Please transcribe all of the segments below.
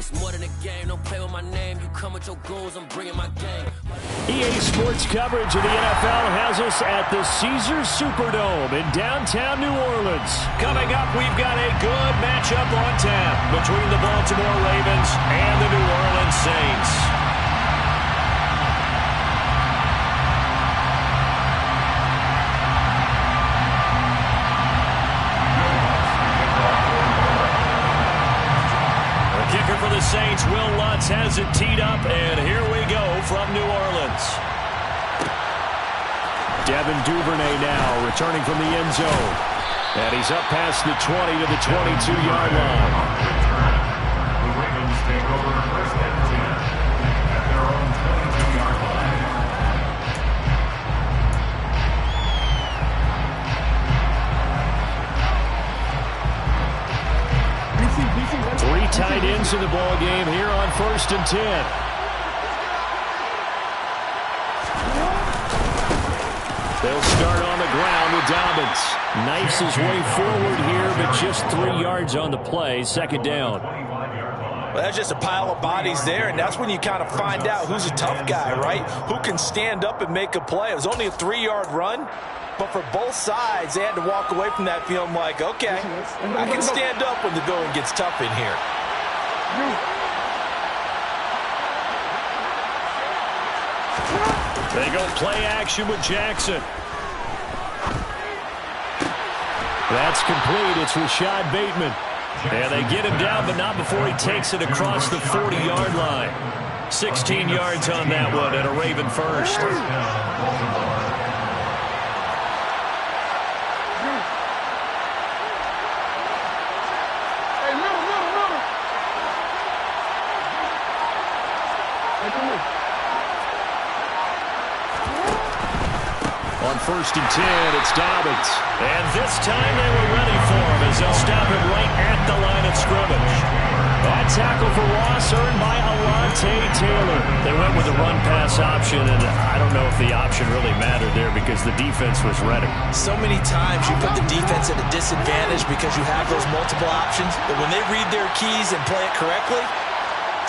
It's more than a game. Don't play with my name. You come with your goals, I'm bringing my game. EA Sports coverage of the NFL has us at the Caesars Superdome in downtown New Orleans. Coming up, we've got a good matchup on tap between the Baltimore Ravens and the New Orleans Saints. Kicker for the Saints, Will Lutz, has it teed up, and here we go from New Orleans. Devin Duvernay now returning from the end zone. And he's up past the 20 to the 22-yard line. The Ravens take over first and 10 at their own 22-yard line. Three tight ends in the ball game here on 1st and 10. They'll start on the ground with Dobbins. Knifes his way forward here, but just 3 yards on the play. Second down. Well, that's just a pile of bodies there, and that's when you kind of find out who's a tough guy, right? Who can stand up and make a play. It was only a 3-yard run. But for both sides, they had to walk away from that feeling like, okay, I can stand up when the going gets tough in here. They go play action with Jackson. That's complete. It's Rashad Bateman. And they get him down, but not before he takes it across the 40-yard line. 16 yards on that one, and a Raven first. On 1st and 10, it's Dobbins. And this time they were ready for him as they'll stop him right at the line of scrimmage. That tackle for Ross earned by Alontae Taylor. They went with the run-pass option, and I don't know if the option really mattered there because the defense was ready. So many times you put the defense at a disadvantage because you have those multiple options, but when they read their keys and play it correctly,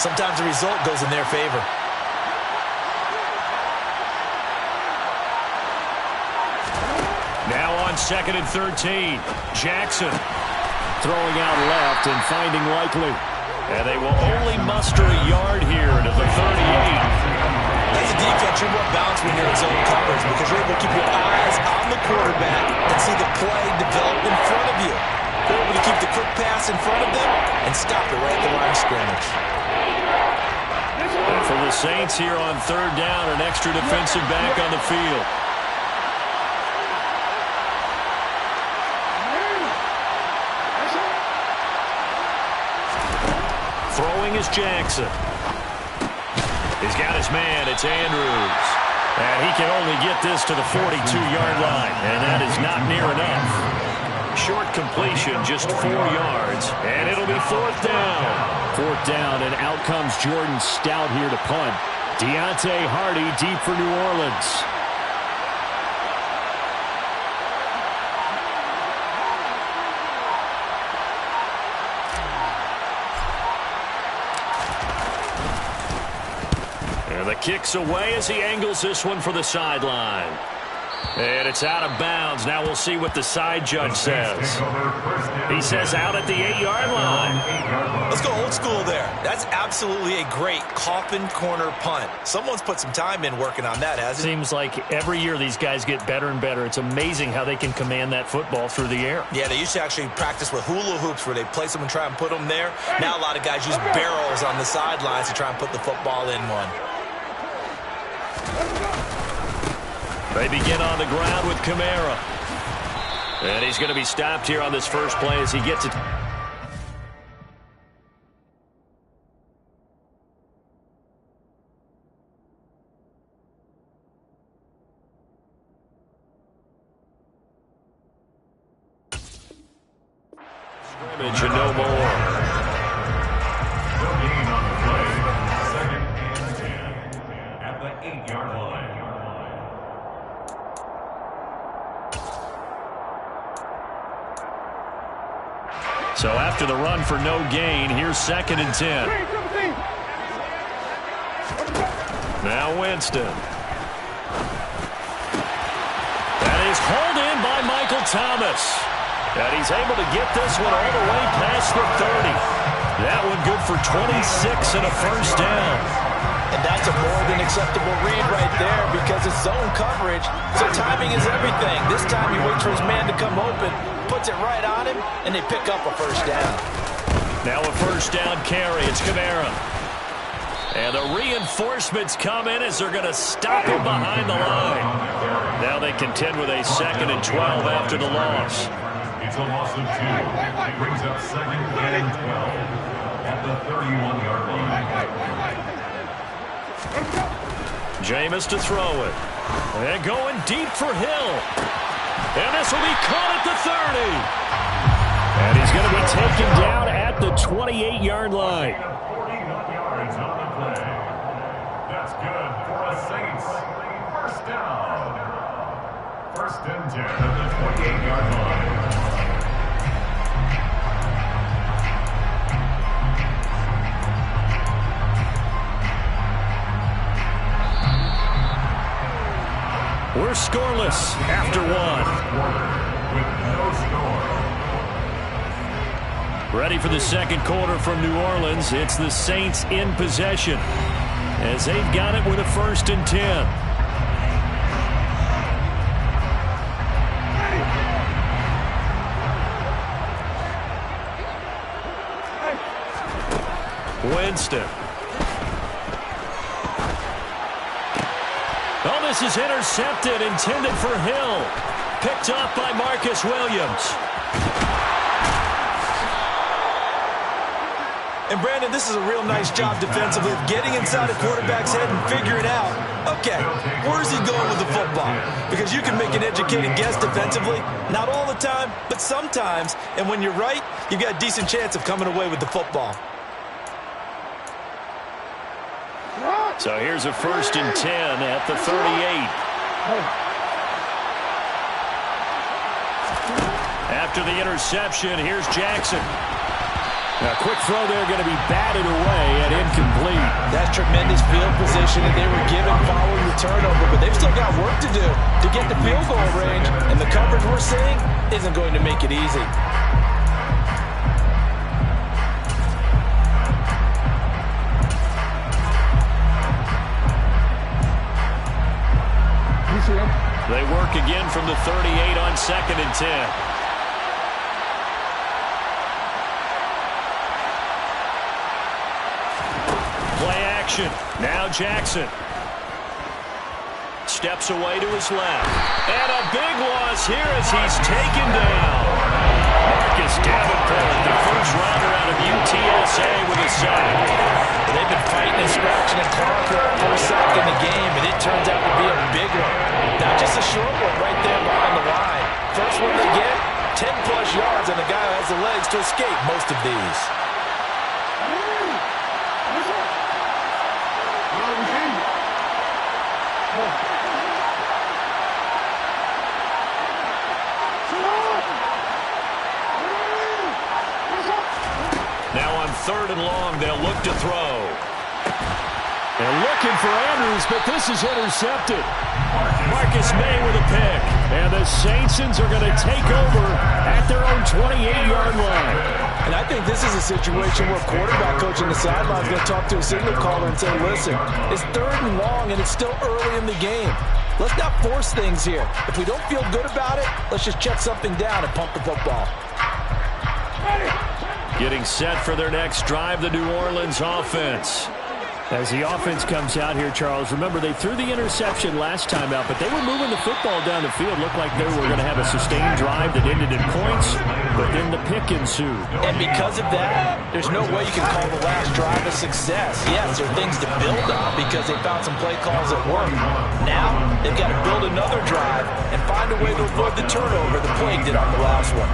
sometimes the result goes in their favor. Now on 2nd and 13, Jackson throwing out left and finding Likely. And they will only muster a yard here to the 38. As a defense, you're more balanced when you're in zone coverage because you're able to keep your eyes on the quarterback and see the play develop in front of you. You're able to keep the quick pass in front of them and stop it right at the line of scrimmage. And for the Saints here on 3rd down, an extra defensive back on the field. Throwing is Jackson. He's got his man. It's Andrews. And he can only get this to the 42-yard line. And that is not near enough. Short completion, just 4 yards. And it'll be 4th down. 4th down, and out comes Jordan Stout here to punt. Deontay Hardy deep for New Orleans. The kick's away as he angles this one for the sideline. And it's out of bounds. Now we'll see what the side judge says. He says out at the 8-yard line. Let's go old school there. That's absolutely a great coffin corner punt. Someone's put some time in working on that, hasn't it? Seems like every year these guys get better and better. It's amazing how they can command that football through the air. Yeah, they used to actually practice with hula hoops where they place them and try and put them there. Now a lot of guys use barrels on the sidelines to try and put the football in one. They begin on the ground with Kamara. And he's going to be stopped here on this first play as he gets it. Scrimmage and no more. No gain on the play. 2nd and 10 at the 8-yard line. So after the run for no gain, here's 2nd and 10. Now Winston. That is hauled in by Michael Thomas. And he's able to get this one all the way past the 30. That one good for 26 and a first down. And that's a more than acceptable read right there because it's zone coverage, so timing is everything. This time he waits for his man to come open, puts it right on him, and they pick up a first down. Now a first down carry. It's Kamara. And the reinforcements come in as they're going to stop him behind the line. Now they contend with a 2nd and 12 after the loss. It's a loss of 2. It brings up 2nd and 12 at the 31-yard line. Jameis to throw it. And going deep for Hill. And this will be caught at the 30. And he's going to be taken down at the 28-yard line. 41 yards on the play. That's good for a Saints. First down. 1st and 10 at the 28-yard line. We're scoreless after 1. With no score. Ready for the 2nd quarter from New Orleans. It's the Saints in possession as they've got it with a 1st and 10. Winston. Oh, this is intercepted, intended for Hill. Picked up by Marcus Williams. And Brandon, this is a real nice job defensively of getting inside a quarterback's head and figuring out, okay, where's he going with the football? Because you can make an educated guess defensively, not all the time, but sometimes. And when you're right, you've got a decent chance of coming away with the football. So here's a 1st and 10 at the 38. After the interception, here's Jackson. A quick throw there going to be batted away and incomplete. That's tremendous field position that they were given following the turnover, but they've still got work to do to get the field goal range, and the coverage we're seeing isn't going to make it easy. They work again from the 38 on 2nd and 10. Play action. Now Jackson. Steps away to his left. And a big loss here as he's taken down. Marcus Davenport, the first rounder out of UTSA with a sack. They've been fighting and scratching and clawing for a first sack in the game, and it turns out to be a big one. Not just a short one right there behind the line. First one they get, 10-plus yards, and the guy has the legs to escape most of these. Now on 3rd and long, they'll look to throw. They're looking for Andrews, but this is intercepted. Marcus May with a pick. And the Saintsons are going to take over at their own 28-yard line. And I think this is a situation where quarterback coach on the sideline is going to talk to a signal caller and say, listen, it's 3rd and long and it's still early in the game. Let's not force things here. If we don't feel good about it, let's just check something down and pump the football. Getting set for their next drive, the New Orleans offense. As the offense comes out here, Charles, remember they threw the interception last time out, but they were moving the football down the field. Looked like they were going to have a sustained drive that ended in points, but then the pick ensued. And because of that, there's no way you can call the last drive a success. Yes, there are things to build on because they found some play calls that work. Now, they've got to build another drive and find a way to avoid the turnover the play did on the last one.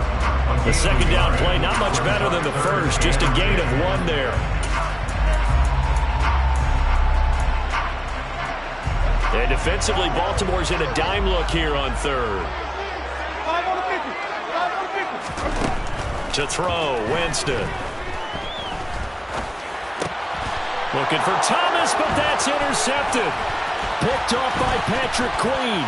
The second down play, not much better than the first, just a gain of 1 there. And defensively, Baltimore's in a dime look here on 3rd. To throw, Winston. Looking for Thomas, but that's intercepted. Picked off by Patrick Queen.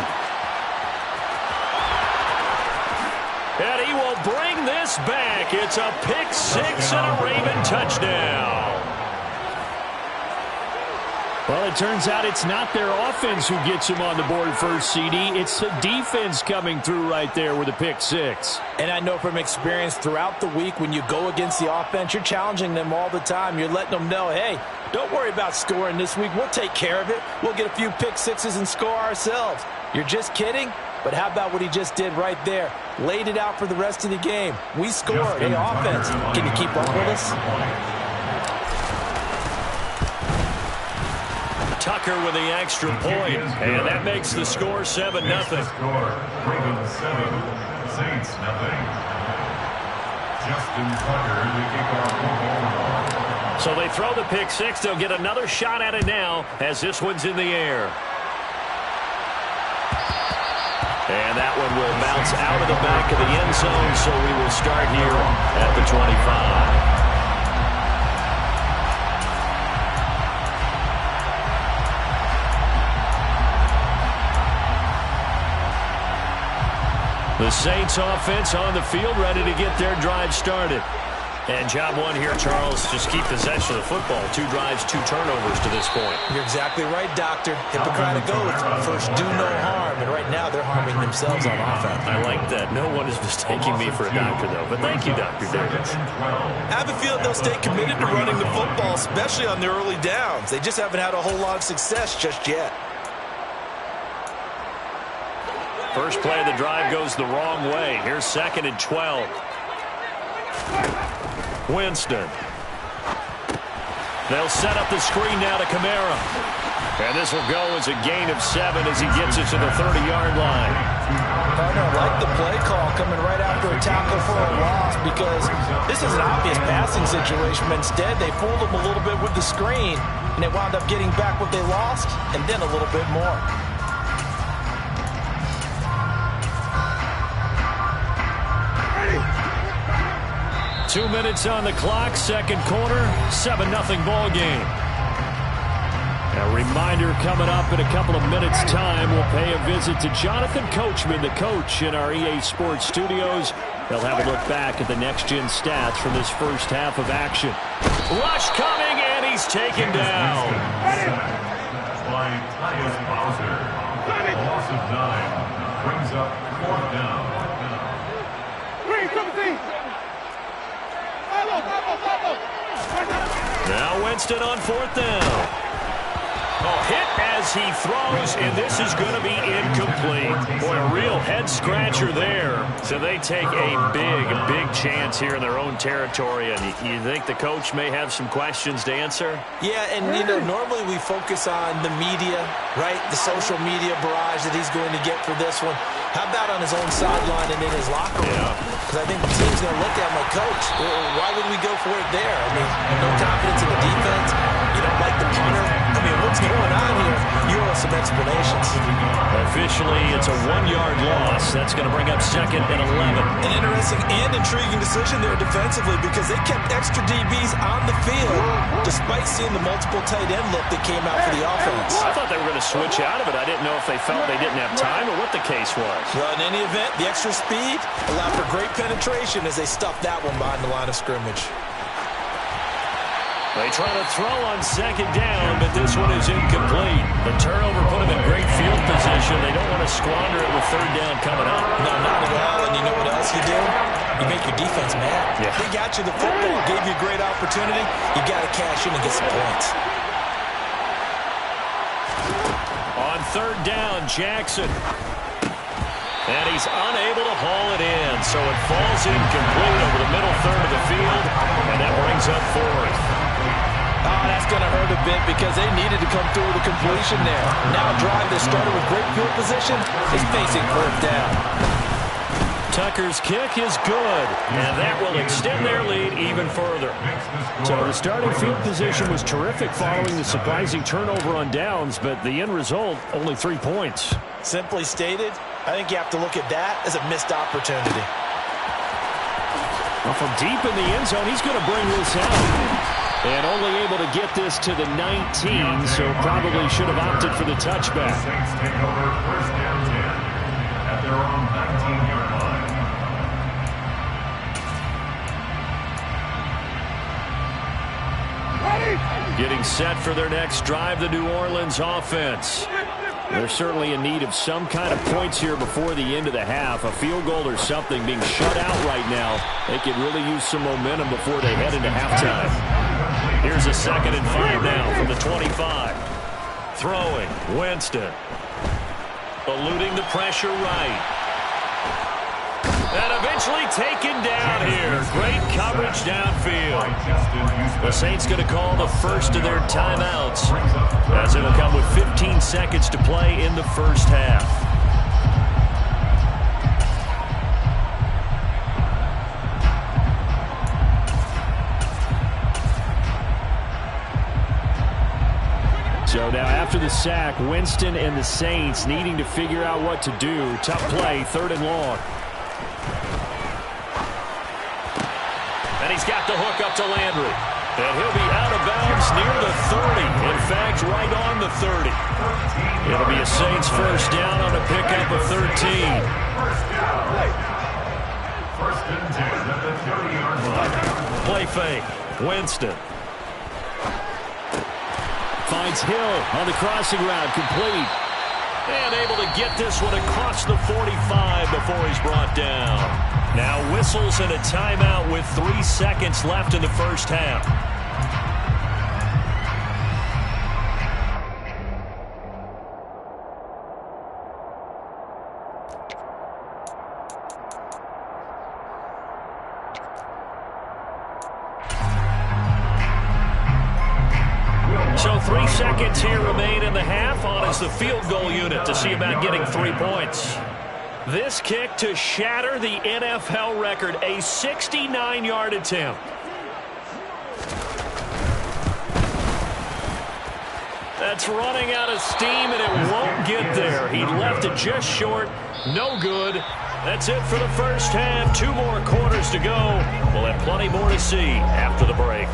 And he will bring this back. It's a pick six and a Raven touchdown. Well, it turns out it's not their offense who gets him on the board first, CD. It's the defense coming through right there with a pick six. And I know from experience throughout the week, when you go against the offense, you're challenging them all the time. You're letting them know, hey, don't worry about scoring this week. We'll take care of it. We'll get a few pick sixes and score ourselves. You're just kidding? But how about what he just did right there? Laid it out for the rest of the game. We scored. Hey, offense, can you keep up with us? Tucker with the extra point, and that makes the score 7-0. Ravens 7, Saints nothing. Justin Tucker, the kickoff for. So they throw the pick six. They'll get another shot at it now as this one's in the air. And that one will bounce out of the back of the end zone, so we will start here at the 25. The Saints offense on the field, ready to get their drive started. And job one here, Charles, just keep possession of the football. 2 drives, 2 turnovers to this point. You're exactly right, Doctor. Hippocratic oath. First, do no harm. And right now, they're harming themselves on offense. I like that. No one is mistaking me for a doctor, though. But thank you, Dr. Davis. I have a feeling they'll stay committed to running the football, especially on their early downs. They just haven't had a whole lot of success just yet. First play of the drive goes the wrong way. Here's 2nd and 12. Winston. They'll set up the screen now to Kamara. And this will go as a gain of 7 as he gets it to the 30-yard line. I like the play call coming right after a tackle for a loss, because this is an obvious passing situation, but instead they fooled them a little bit with the screen, and they wound up getting back what they lost and then a little bit more. 2 minutes on the clock, second quarter, 7-0 ball game. A reminder coming up in a couple of minutes' time, we'll pay a visit to Jonathan Coachman, the coach in our EA Sports studios. They'll have a look back at the next-gen stats from this first half of action. Rush coming, and he's taken down. By Tyus Bowser. A loss of 9 brings up 4th down. Now Winston on 4th down. Oh, hit as he throws, and this is going to be incomplete. Boy, a real head-scratcher there. So they take a big chance here in their own territory, and you think the coach may have some questions to answer? Yeah, and, normally we focus on the media, right? The social media barrage that he's going to get for this one. How about on his own sideline and in his locker room? Because I think the team's going to look at him like, Coach, why would we go for it there? I mean, no confidence in the defense. You don't like the punter. I mean, what's going on here? You owe us some explanations. Officially, it's a 1-yard loss. That's going to bring up 2nd and 11. An interesting and intriguing decision there defensively, because they kept extra DBs on the field despite seeing the multiple tight end look that came out for the offense. I thought they were going to switch out of it. I didn't know if they felt they didn't have time or what the case was. Well, in any event, the extra speed allowed for great penetration as they stuffed that one behind the line of scrimmage. They try to throw on 2nd down, but this one is incomplete. The turnover put them in great field position. They don't want to squander it with 3rd down coming up. No, not at all. And you know what else you do? You make your defense mad. Yeah. They got you the football, gave you a great opportunity. You got to cash in and get some points. On 3rd down, Jackson. And he's unable to haul it in, so it falls incomplete over the middle third of the field, and that brings up 4th. Oh, that's going to hurt a bit because they needed to come through with a completion there. Now a drive that started with great field position is facing 4th down. Tucker's kick is good, and that will extend their lead even further. So the starting field position was terrific following the surprising turnover on downs, but the end result, only 3 points. Simply stated, I think you have to look at that as a missed opportunity. Well, from deep in the end zone, he's going to bring this out. And only able to get this to the 19, so probably should have opted for the touchback. The Saints take over first down 10 at their own 19-yard line. Getting set for their next drive, the New Orleans offense. They're certainly in need of some kind of points here before the end of the half. A field goal or something being shut out right now. They could really use some momentum before they head into halftime. Here's a 2nd and 5 now from the 25. Throwing, Winston. Eluding the pressure right. And eventually taken down here. Great coverage downfield. The Saints going to call the first of their timeouts, as it'll come with 15 seconds to play in the first half. So now after the sack, Winston and the Saints needing to figure out what to do. Tough play, 3rd and long. And he's got the hook up to Landry. And he'll be out of bounds near the 30. In fact, right on the 30. It'll be a Saints first down on a pickup of 13. First and 10 at the 30-yard line. Play fake. Winston. Finds Hill on the crossing route, complete. And able to get this one across the 45 before he's brought down. Now whistles and a timeout with 3 seconds left in the first half. So 3 seconds here remain in the half. On is the field goal unit to see about getting 3 points. This kick to shatter the NFL record, a 69-yard attempt. That's running out of steam, and it won't get there. He left it just short. No good. That's it for the first half. 2 more quarters to go. We'll have plenty more to see after the break.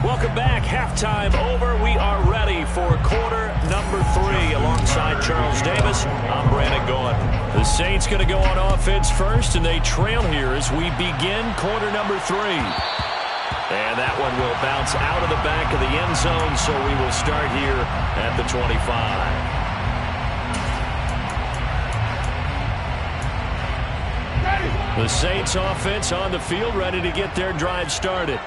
Welcome back. Halftime over. We are ready for quarter number 3. Alongside Charles Davis, I'm Brandon Gaughan. The Saints going to go on offense first, and they trail here as we begin quarter number 3. And that one will bounce out of the back of the end zone, so we will start here at the 25. The Saints offense on the field, ready to get their drive started.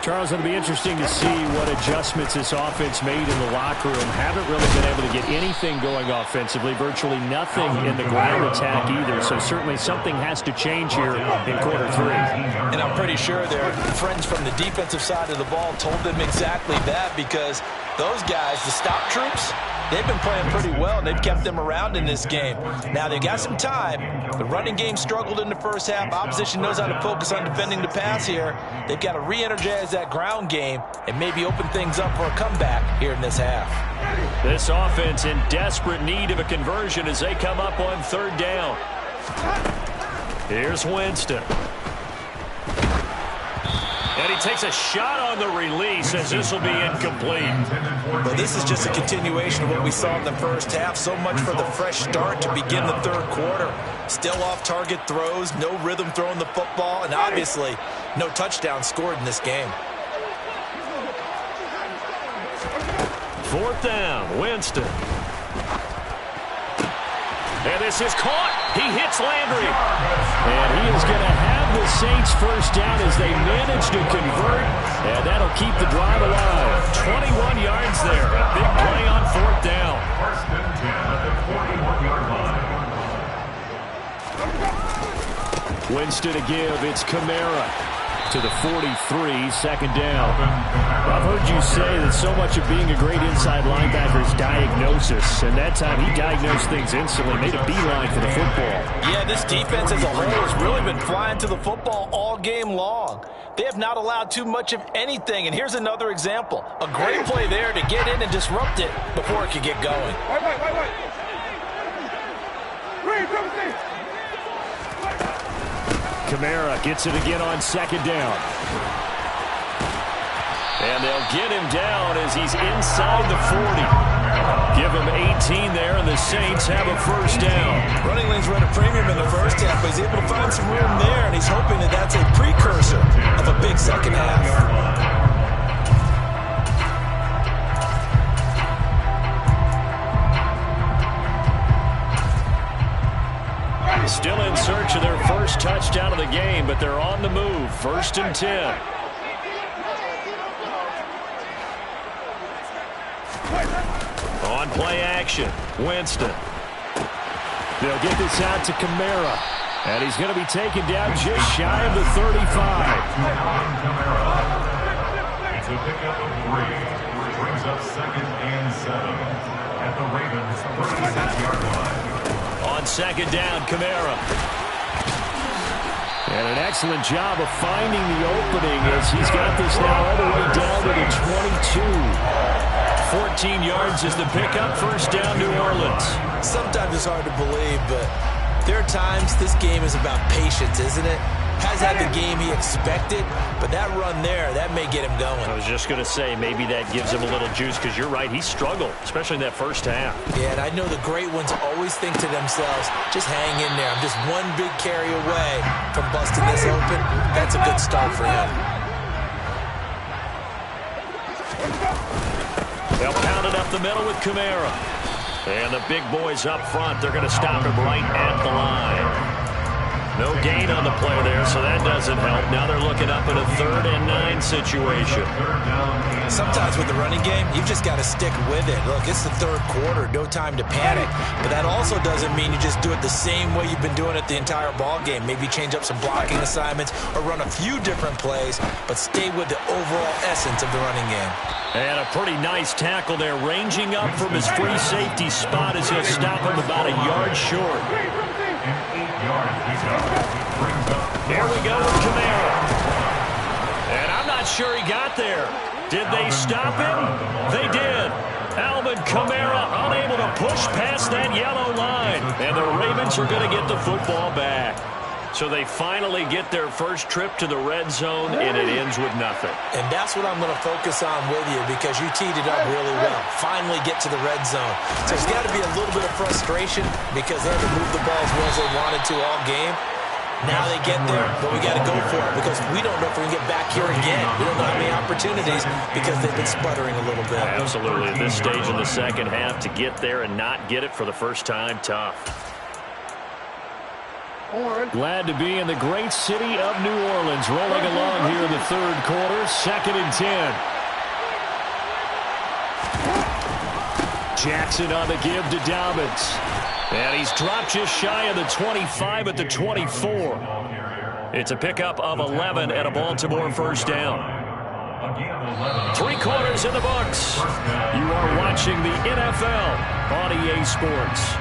Charles, it'll be interesting to see what adjustments this offense made in the locker room. Haven't really been able to get anything going offensively, virtually nothing in the ground attack either. So certainly something has to change here in quarter 3. And I'm pretty sure their friends from the defensive side of the ball told them exactly that, because those guys, the stop troops, they've been playing pretty well, and they've kept them around in this game. Now, they've got some time. The running game struggled in the first half. Opposition knows how to focus on defending the pass here. They've got to re-energize that ground game and maybe open things up for a comeback here in this half. This offense in desperate need of a conversion as they come up on 3rd down. Here's Winston. And he takes a shot on the release as this will be incomplete. Well, this is just a continuation of what we saw in the first half. So much for the fresh start to begin the 3rd quarter. Still off-target throws, no rhythm throwing the football, and obviously no touchdown scored in this game. 4th down, Winston. And this is caught. He hits Landry. And he is going to have the Saints first down as they manage to convert. And that'll keep the drive alive. 21 yards there. A big play on 4th down. First and 10 at the 41-yard line. Winston to give. It's Kamara. to the 43, second down. I've heard you say that so much of being a great inside linebacker is diagnosis, and that time he diagnosed things instantly, made a beeline for the football. Yeah, this defense as a whole has really been flying to the football all game long. They have not allowed too much of anything, and here's another example. A great play there to get in and disrupt it before it could get going. Kamara gets it again on second down. And they'll get him down as he's inside the 40. Give him 18 there, and the Saints have a first down. Running lanes were at a premium in the first half, but he's able to find some room there, and he's hoping that that's a precursor of a big second half. Still in search of their first touchdown of the game, but they're on the move. First and 10. On play action, Winston. They'll get this out to Kamara, and he's going to be taken down just shy of the 35. It's a pickup of 3. Brings up second and 7 at the Ravens' 36-yard line. On second down, Kamara. And an excellent job of finding the opening as he's got this now all the way down to the 22. 14 yards is the pickup. First down, New Orleans. Sometimes it's hard to believe, but there are times this game is about patience, isn't it? Has had the game he expected, but that run there, that may get him going. I was just going to say, maybe that gives him a little juice, because you're right, he struggled, especially in that first half. Yeah, and I know the great ones always think to themselves, just hang in there. I'm just one big carry away from busting this open. That's a good start for him. They'll pound it up the middle with Kamara. And the big boys up front, they're going to stop him right at the line. No gain on the play there, so that doesn't help. Now they're looking up in a 3rd and 9 situation. Sometimes with the running game, you've just got to stick with it. Look, it's the 3rd quarter, no time to panic. But that also doesn't mean you just do it the same way you've been doing it the entire ball game. Maybe change up some blocking assignments or run a few different plays, but stay with the overall essence of the running game. And a pretty nice tackle there, ranging up from his free safety spot as he'll stop him about a yard short. Here we go with Kamara. And I'm not sure he got there. Did they stop him? They did. Alvin Kamara unable to push past that yellow line. And the Ravens are going to get the football back. So they finally get their first trip to the red zone, and it ends with nothing. And that's what I'm going to focus on with you, because you teed it up really well. Finally get to the red zone. So there's got to be a little bit of frustration because they had to move the ball as well as they wanted to all game. Now they get there, but we got to go for it because we don't know if we can get back here again. We don't know how many opportunities because they've been sputtering a little bit. Absolutely. At this stage in the second half, to get there and not get it for the first time, tough. Glad to be in the great city of New Orleans, rolling along here in the 3rd quarter, 2nd and 10. Jackson on the give to Dobbins. And he's dropped just shy of the 25 at the 24. It's a pickup of 11 and a Baltimore first down. 3 quarters in the books. You are watching the NFL on EA Sports.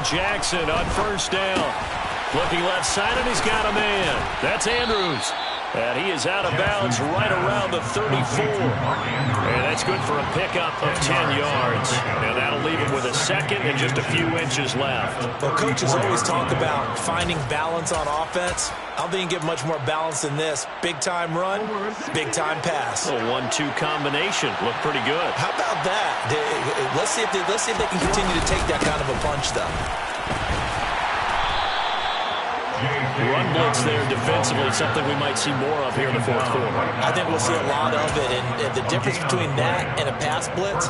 Jackson on first down. Looking left side, and he's got a man. That's Andrews. And he is out of bounds right around the 34. And that's good for a pickup of 10 yards. And that'll leave him with a second and just a few inches left. Well, coaches always talk about finding balance on offense. I don't think you can get much more balance than this. Big-time run, big-time pass. A 1-2 combination. Looked pretty good. How about that? Let's see if they can continue to take that kind of a punch, though. run blitz there defensively, something we might see more of here in the fourth quarter. I think we'll see a lot of it, and the difference between that and a pass blitz,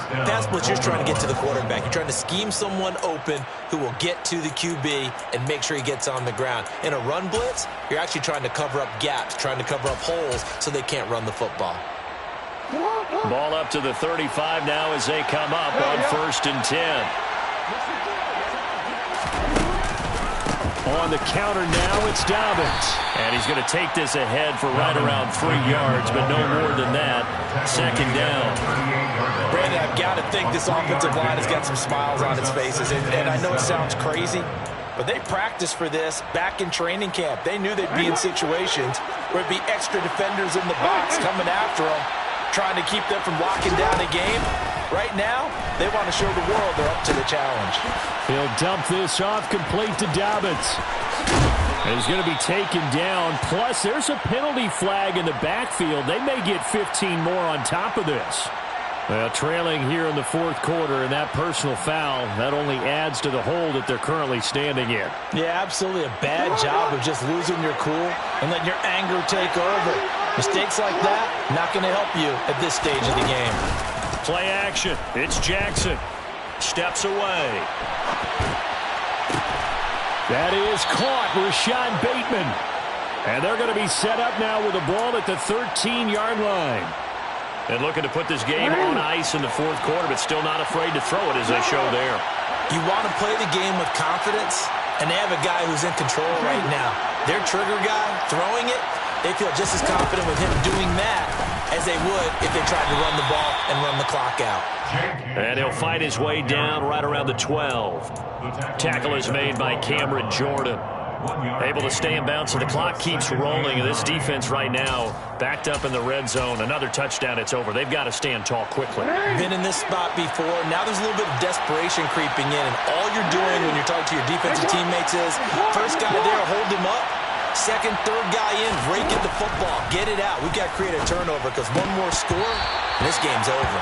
you're trying to get to the quarterback. You're trying to scheme someone open who will get to the QB and make sure he gets on the ground. In a run blitz, you're actually trying to cover up gaps, trying to cover up holes so they can't run the football. Ball up to the 35 now as they come up on 1st and 10. On the counter now, it's Dobbins. And he's going to take this ahead for right around 3 yards, but no more than that. 2nd down. Brandon, I've got to think this offensive line has got some smiles on its faces. And I know it sounds crazy, but they practiced for this back in training camp. They knew they'd be in situations where it'd be extra defenders in the box coming after them, trying to keep them from locking down a game. Right now, they want to show the world they're up to the challenge. He'll dump this off complete to Dobbins. And he's going to be taken down. Plus, there's a penalty flag in the backfield. They may get 15 more on top of this. Well, trailing here in the fourth quarter, and that personal foul, that only adds to the hole that they're currently standing in. Yeah, absolutely a bad job of just losing your cool and letting your anger take over. Mistakes like that, not going to help you at this stage of the game. Play action. It's Jackson. Steps away. That is caught. Rashad Bateman. And they're going to be set up now with the ball at the 13-yard line. And looking to put this game on ice in the fourth quarter, but still not afraid to throw it as they show there. You want to play the game with confidence, and they have a guy who's in control right now. Their trigger guy throwing it, they feel just as confident with him doing that as they would if they tried to run the ball and run the clock out. And he'll fight his way down right around the 12. Tackle is made by Cameron Jordan. Able to stay in bounds, so the clock keeps rolling. And this defense right now backed up in the red zone. Another touchdown, it's over. They've got to stand tall quickly. Been in this spot before. Now there's a little bit of desperation creeping in. And all you're doing when you're talking to your defensive teammates is, first guy there, hold him up. Second, third guy in, break it the football. Get it out. We've got to create a turnover because one more score, and this game's over.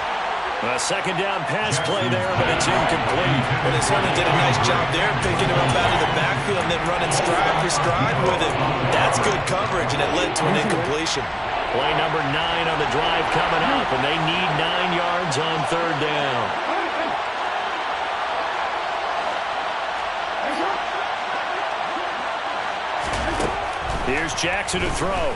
A second down pass play there, but it's incomplete. Well, they certainly did a nice job there, picking him up out of the backfield and then running stride for stride with it. That's good coverage, and it led to an incompletion. Play number 9 on the drive coming up, and they need 9 yards on 3rd down. Here's Jackson to throw.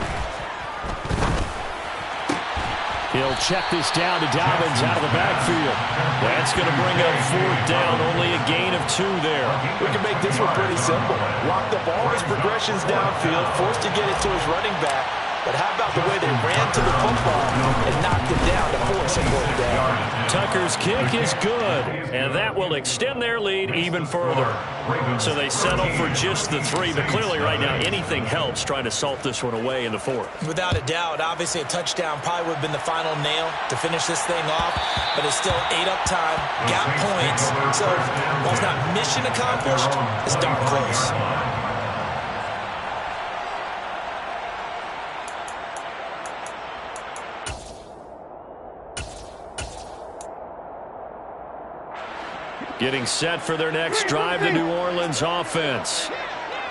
He'll check this down to Dobbins out of the backfield. That's going to bring up 4th down, only a gain of 2 there. We can make this one pretty simple. Locked up all his progressions downfield, forced to get it to his running back. But how about the way they ran to the football and knocked it down to force a 4th down? Tucker's kick is good, and that will extend their lead even further. So they settle for just the 3, but clearly right now anything helps trying to salt this one away in the 4th. Without a doubt, obviously a touchdown probably would have been the final nail to finish this thing off, but it's still 8 up time, got points, so while it's not mission accomplished, it's darn close. Getting set for their next drive, the New Orleans offense.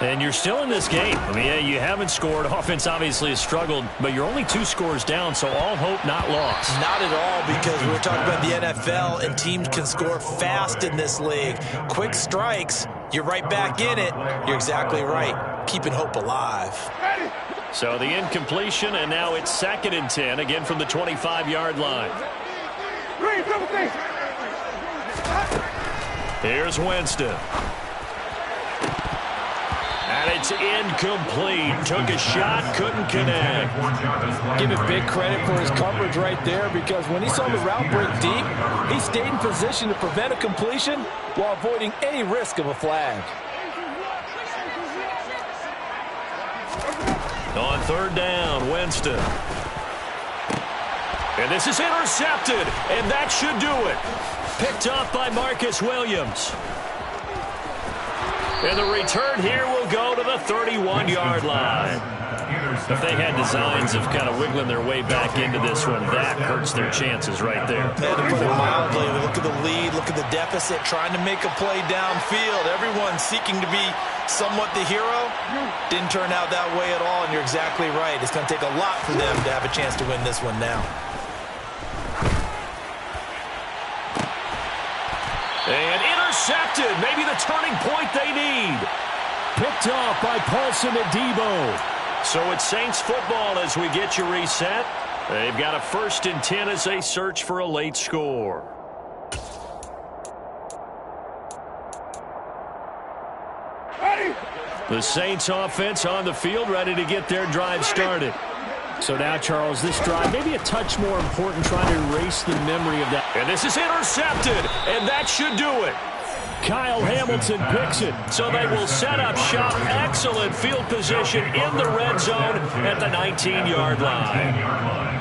And you're still in this game. I mean, yeah, you haven't scored. Offense obviously has struggled, but you're only 2 scores down, so all hope not lost. Not at all, because we were talking about the NFL, and teams can score fast in this league. Quick strikes, you're right back in it. You're exactly right. Keeping hope alive. So the incompletion, and now it's 2nd and 10, again from the 25-yard line. Here's Winston. And it's incomplete. Took a shot, couldn't connect. Give him big credit for his coverage right there, because when he saw the route break deep, he stayed in position to prevent a completion while avoiding any risk of a flag. On 3rd down, Winston. And this is intercepted, and that should do it. Picked off by Marcus Williams. And the return here will go to the 31-yard line. If they had designs of kind of wiggling their way back into this one, that hurts their chances right there. To put it mildly, look at the lead, look at the deficit, trying to make a play downfield. Everyone seeking to be somewhat the hero. Didn't turn out that way at all, and you're exactly right. It's going to take a lot for them to have a chance to win this one now. And intercepted. Maybe the turning point they need. Picked off by Paulson Adebo. So it's Saints football as we get you reset. They've got a 1st and 10 as they search for a late score. The Saints offense on the field, ready to get their drive started. So now, Charles, this drive maybe a touch more important, trying to erase the memory of that. And this is intercepted, and that should do it. Kyle Hamilton picks it. So they will set up shop. Excellent field position in the red zone at the 19-yard line.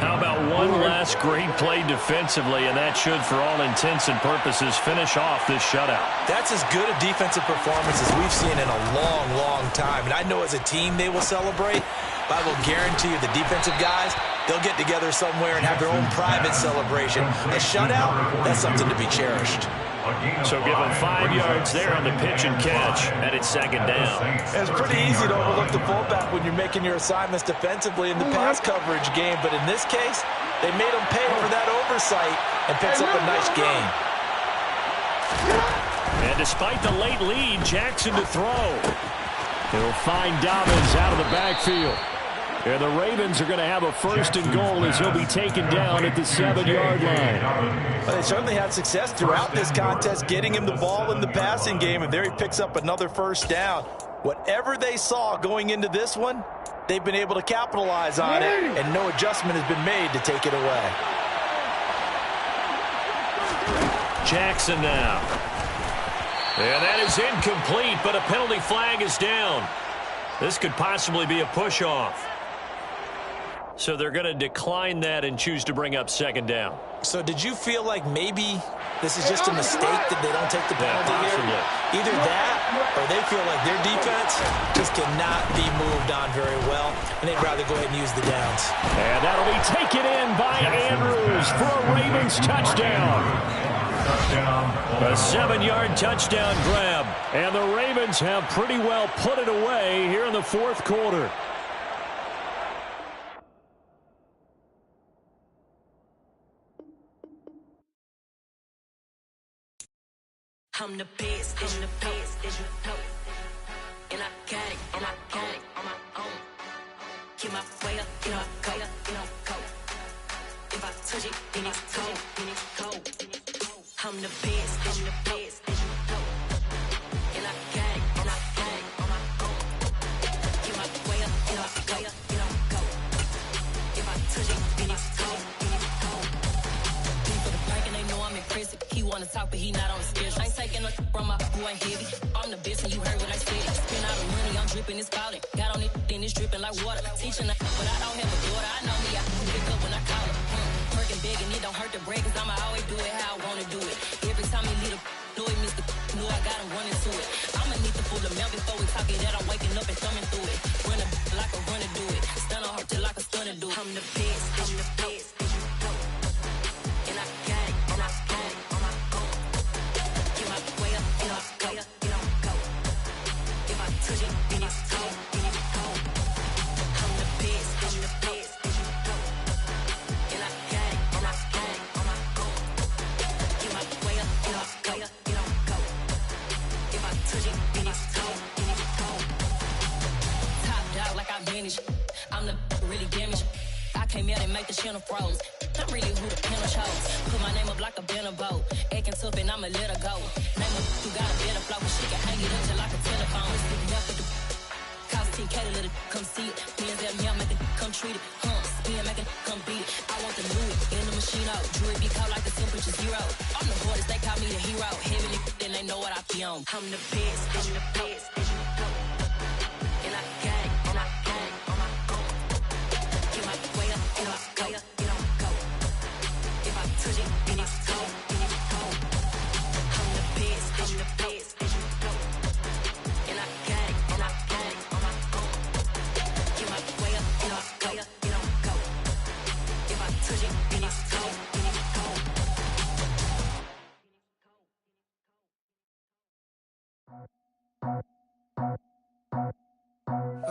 How about one last great play defensively, and that should, for all intents and purposes, finish off this shutout. That's as good a defensive performance as we've seen in a long, long time. And I know as a team they will celebrate, but I will guarantee you the defensive guys, they'll get together somewhere and have their own private celebration. A shutout, that's something to be cherished. So give them 5 yards there on the pitch and catch, and it's 2nd down. It's pretty easy to overlook the fullback when you're making your assignments defensively in the pass coverage game, but in this case, they made him pay for that oversight and picks up a nice gain. And despite the late lead, Jackson to throw. He'll find Dobbins out of the backfield. And the Ravens are going to have a 1st and goal as he'll be taken down at the 7-yard line. Well, they certainly had success throughout this contest, getting him the ball in the passing game, and there he picks up another 1st down. Whatever they saw going into this one, they've been able to capitalize on it, and no adjustment has been made to take it away. Jackson now. And that is incomplete, but a penalty flag is down. This could possibly be a push-off. So they're going to decline that and choose to bring up 2nd down. So did you feel like maybe this is just a mistake that they don't take the penalty here? Either that or they feel like their defense just cannot be moved on very well, and they'd rather go ahead and use the downs. And that'll be taken in by Andrews for a Ravens touchdown. A 7-yard touchdown grab. And the Ravens have pretty well put it away here in the 4th quarter. I'm the best, and the best, as you know. And I got it, and I got it on my own. Get my way up, you know, go, you know, go. If I touch it, then it's cold, then it's cold. I'm the best, and the best, as you know. And I got it, and I got it on my own. Get my way up, you know, go, you know, go. If I touch it, then it's cold, then it's cold. People the bank and they know I'm impressive. He wanna talk, but he not on the schedule. I ain't taking no from my boy ain't heavy. I'm the best and you heard what I said. Spend all the money, I'm dripping, it's falling. Got on it, then it's dripping like water. Teaching but I don't have a daughter. I know me, I can pick up when I call her. Working big and it don't hurt to break, cause I'ma always do it how I wanna do it. Every time he lead a know he missed the know I got him running to it. I'ma need to pull the mouth before we talk it that I'm waking up and thumbing through it. Run a like a runner do it. Stun on her till like a stunner do it. I'm the best, I'm the best. And I got it, and I got it on my own. Get my way up, you know, go, you know, go. If I touch it, then it's cold, then it's cold. I'm the best, I'm the best. And I got it, and I got it on my own. Get my way up, you know, go, you know, go. If I touch it, then it's cold, then it's cold. Top dog like I vanished. I'm the really damaged. I came out and make the channel froze. I'm really who the piano chose. Put my name up like a banner boat. Acting tough and I'ma let her go. Name her who got a better flow. She can hang it up just like a telephone. Sticking up with the cost 10K to let it come see it. Me and them here make it come treat it. Spin make it come beat it. I want the new in the machine out. Jewelry be cold like the temperature 0. I'm the hardest, they call me the hero. Heavenly, then they know what I be on. I'm the best, I'm the best. And I got it, and I got it on my own. Get my way up, you know, go, you know, go. If I touch it, then it's cold, then it's cold. I'm the best, I'm the best. And I got it, and I got it on my own. Get my way up, you know, go, you know, go. If I touch it, then it's cold, then it's cold.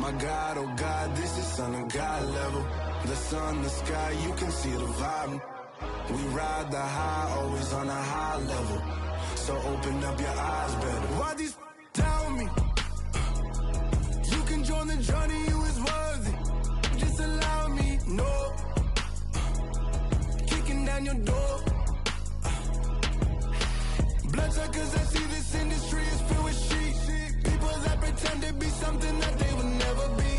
My God, oh God, this is son of God level. The sun, the sky, you can see the vibe. We ride the high, always on a high level. So open up your eyes better. Why these tell me? You can join the journey, you is worthy. Just allow me, no. Kicking down your door. Bloodsuckers, I see this industry is filled with sheep. People that pretend to be something that they will never be.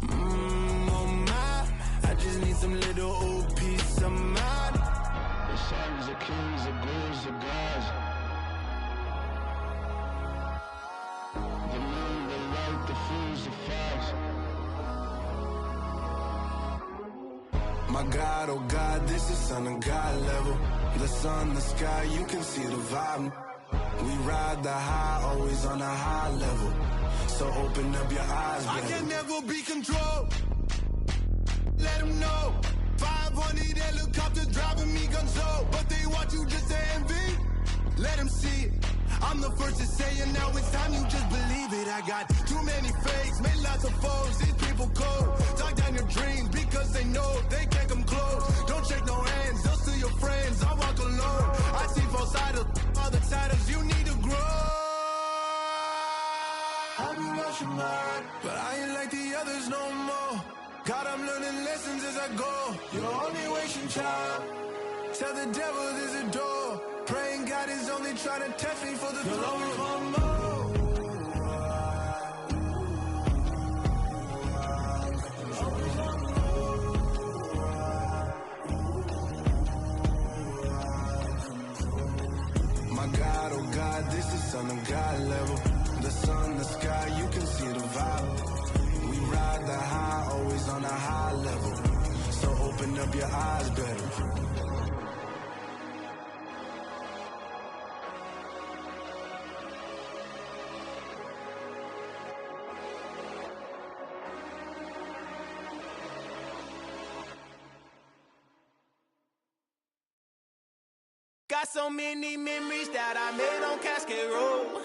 Oh my, I just need some little old peace of mind. The sons, the kings, the ghouls, the gods. The moon, the light, the fools, the facts. My God, oh God, this is son of God level. The sun, the sky, you can see the vibe. We ride the high, always on a high level. So open up your eyes, baby. I can never be controlled. Let them know. 500 helicopters driving me gonzo. But they want you just to envy. Let them see it. I'm the first to say it, now it's time you just believe it. I got too many fakes, made lots of foes. These people cold. Talk down your dreams because they know they can't come close. Don't shake no hands, they'll steal your friends. I walk alone. I see both sides of other titles. You need to grow. I've been watching mine, but I ain't like the others no more. God, I'm learning lessons as I go. You're only wasting time. Tell the devil there's a door. Praying God is only trying to test me for the throne. My God, oh God, this is son of God level. The sun, the sky, you can see the vibe. We ride the high, always on a high level. So open up your eyes better. Got so many memories that I made on Cascade Road.